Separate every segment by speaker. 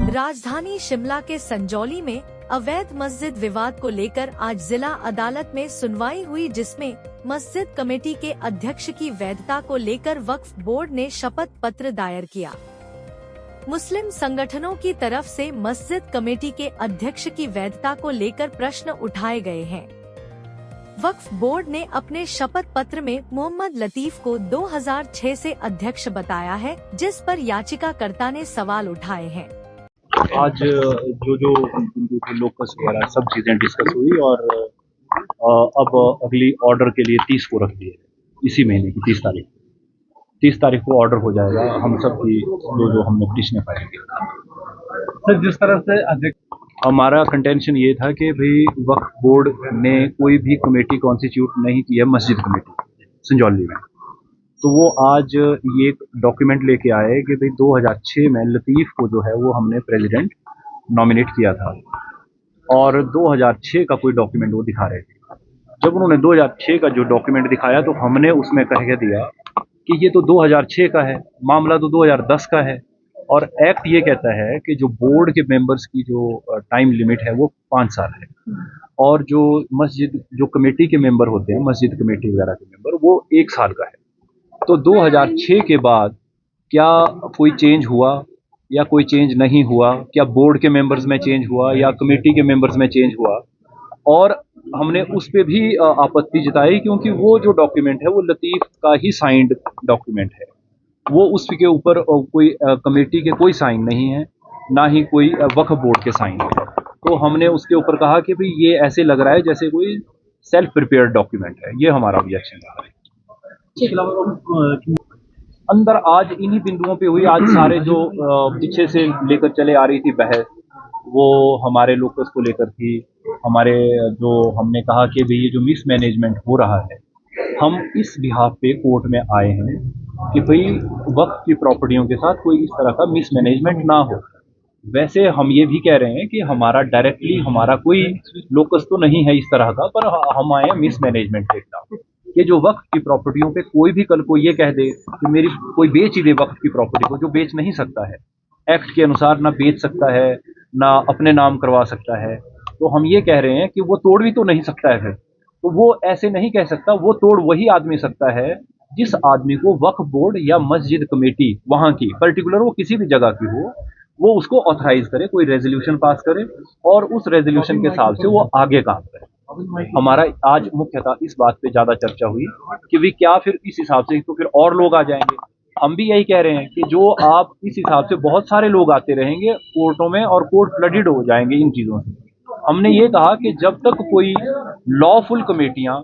Speaker 1: राजधानी शिमला के संजौली में अवैध मस्जिद विवाद को लेकर आज जिला अदालत में सुनवाई हुई, जिसमें मस्जिद कमेटी के अध्यक्ष की वैधता को लेकर वक्फ बोर्ड ने शपथ पत्र दायर किया। मुस्लिम संगठनों की तरफ से मस्जिद कमेटी के अध्यक्ष की वैधता को लेकर प्रश्न उठाए गए हैं। वक्फ बोर्ड ने अपने शपथ पत्र में मोहम्मद लतीफ को 2006 से अध्यक्ष बताया है, जिस पर याचिकाकर्ता ने सवाल उठाए हैं।
Speaker 2: आज जो लोकस वगैरह सब चीजें डिस्कस हुई और अब अगली ऑर्डर के लिए 30 को रख दिए, इसी महीने की 30 तारीख को ऑर्डर हो जाएगा। हम सब की जो हमने पिटिशनें पाएंगे।
Speaker 3: सर, जिस तरह से
Speaker 2: हमारा कंटेंशन ये था कि भाई वक्फ बोर्ड ने कोई भी कमेटी कॉन्स्टिट्यूट नहीं की है मस्जिद कमेटी संजौली में, तो वो आज ये डॉक्यूमेंट लेके आए कि भाई 2006 में लतीफ़ को जो है वो हमने प्रेसिडेंट नॉमिनेट किया था और 2006 का कोई डॉक्यूमेंट वो दिखा रहे थे। जब उन्होंने 2006 का जो डॉक्यूमेंट दिखाया तो हमने उसमें कह दिया कि ये तो 2006 का है, मामला तो 2010 का है और एक्ट ये कहता है कि जो बोर्ड के मेंबर्स की जो टाइम लिमिट है वो 5 साल है और जो मस्जिद जो कमेटी के मेंबर होते हैं, मस्जिद कमेटी वगैरह के मेंबर, वो 1 साल का है। तो 2006 के बाद क्या कोई चेंज हुआ या कोई चेंज नहीं हुआ, क्या बोर्ड के मेंबर्स में चेंज हुआ या कमेटी के मेंबर्स में चेंज हुआ, और हमने उस पे भी आपत्ति जताई क्योंकि वो जो डॉक्यूमेंट है वो लतीफ़ का ही साइंड डॉक्यूमेंट है। वो उसके ऊपर कोई कमेटी के कोई साइन नहीं है, ना ही कोई वक्फ बोर्ड के साइन है। तो हमने उसके ऊपर कहा कि भाई ये ऐसे लग रहा है जैसे कोई सेल्फ प्रिपेयर्ड डॉक्यूमेंट है। ये हमारा ऑब्जेक्शन है। अंदर आज इन्हीं बिंदुओं पे हुई। आज सारे जो पीछे से लेकर चले आ रही थी बहस, वो हमारे लोकस को लेकर थी। हमारे जो हमने कहा कि भाई ये जो मिसमैनेजमेंट हो रहा है, हम इस बिहाफ पे कोर्ट में आए हैं कि भाई वक्फ की प्रॉपर्टियों के साथ कोई इस तरह का मिसमैनेजमेंट ना हो। वैसे हम ये भी कह रहे हैं कि हमारा डायरेक्टली हमारा कोई लोकस तो नहीं है इस तरह का, पर हम आए हैं मिसमैनेजमेंट के खिलाफ। ये जो वक्फ की प्रॉपर्टियों पे कोई भी कल को ये कह दे कि मेरी कोई बेच ही दे वक्फ की प्रॉपर्टी को, जो बेच नहीं सकता है, एक्ट के अनुसार ना बेच सकता है ना अपने नाम करवा सकता है, तो हम ये कह रहे हैं कि वो तोड़ भी तो नहीं सकता है। फिर तो वो ऐसे नहीं कह सकता, वो तोड़ वही आदमी सकता है जिस आदमी को वक्फ बोर्ड या मस्जिद कमेटी वहाँ की पर्टिकुलर, वो किसी भी जगह की हो, वो उसको ऑथराइज करे, कोई रेजोल्यूशन पास करे और उस रेजोल्यूशन के हिसाब से वो आगे काम करे। हमारा आज मुख्यतः इस बात पे ज्यादा चर्चा हुई कि भी क्या फिर इस हिसाब से तो फिर और लोग आ जाएंगे। हम भी यही कह रहे हैं कि जो आप इस हिसाब से बहुत सारे लोग आते रहेंगे कोर्टों में और कोर्ट फ्लडेड हो जाएंगे इन चीजों से। हमने ये कहा कि जब तक कोई लॉफुल कमेटियां,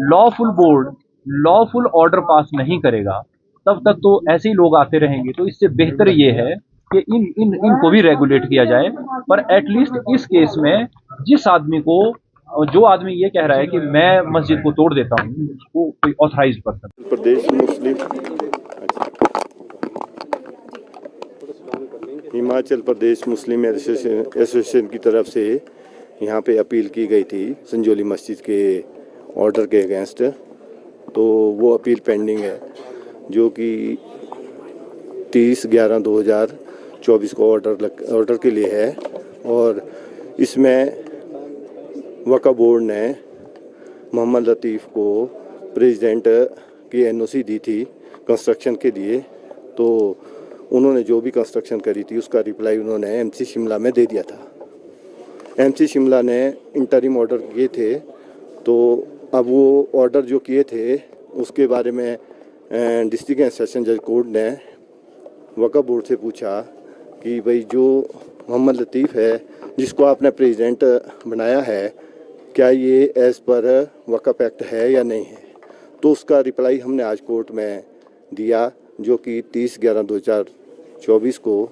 Speaker 2: lawful board, lawful order pass नहीं करेगा, तब तक तो ऐसे ही लोग आते रहेंगे। तो इससे बेहतर ये है कि इनको भी रेगुलेट किया जाए। पर एटलीस्ट इस केस में जिस आदमी को, जो आदमी ये कह रहा है कि मैं मस्जिद को तोड़ देता हूँ, वो कोई ऑथराइज्ड पर्सन।
Speaker 4: प्रदेश मुस्लिम हिमाचल प्रदेश मुस्लिम एसोसिएशन की तरफ से यहाँ पे अपील की गई थी संजौली मस्जिद के ऑर्डर के अगेंस्ट। तो वो अपील पेंडिंग है जो कि 30/11/2024 को ऑर्डर के लिए है और इसमें वक्फ बोर्ड ने मोहम्मद लतीफ़ को प्रेसिडेंट की एनओसी दी थी कंस्ट्रक्शन के लिए। तो उन्होंने जो भी कंस्ट्रक्शन करी थी उसका रिप्लाई उन्होंने एमसी शिमला में दे दिया था। एमसी शिमला ने इंटरिम ऑर्डर किए थे, तो अब वो ऑर्डर जो किए थे उसके बारे में डिस्ट्रिक्ट एंड सेशन जज कोर्ट ने वक्फ बोर्ड से पूछा कि भाई जो मोहम्मद लतीफ़ है जिसको आपने प्रेसिडेंट बनाया है, क्या ये एज़ पर वक्फ एक्ट है या नहीं है। तो उसका रिप्लाई हमने आज कोर्ट में दिया, जो कि 30/11/2024 को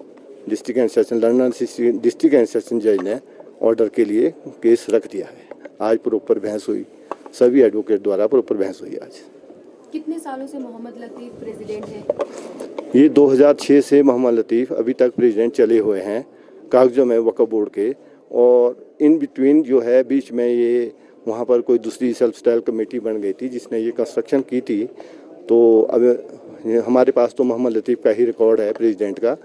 Speaker 4: district and session London district and session जज ने ऑर्डर के लिए केस रख दिया है। आज प्रॉपर बहस हुई, सभी एडवोकेट द्वारा प्रॉपर बहस हुई। आज
Speaker 5: कितने सालों से मोहम्मद लतीफ़ प्रेसिडेंट है?
Speaker 4: ये 2006 से मोहम्मद लतीफ़ अभी तक प्रेसिडेंट चले हुए हैं कागजों में वक्फ बोर्ड के। और इन बिटवीन जो है बीच में ये वहाँ पर कोई दूसरी सेल्फ स्टाइल कमेटी बन गई थी जिसने ये कंस्ट्रक्शन की थी। तो अब हमारे पास तो मोहम्मद लतीफ़ का ही रिकॉर्ड है प्रेसिडेंट का,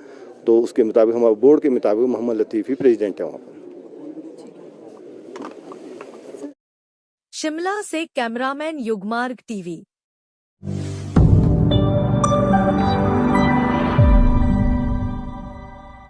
Speaker 4: तो उसके मुताबिक हमारे बोर्ड के मुताबिक मोहम्मद लतीफ़ ही प्रेसिडेंट है वहाँ पर।
Speaker 1: शिमला से कैमरामैन युगमार्ग टीवी।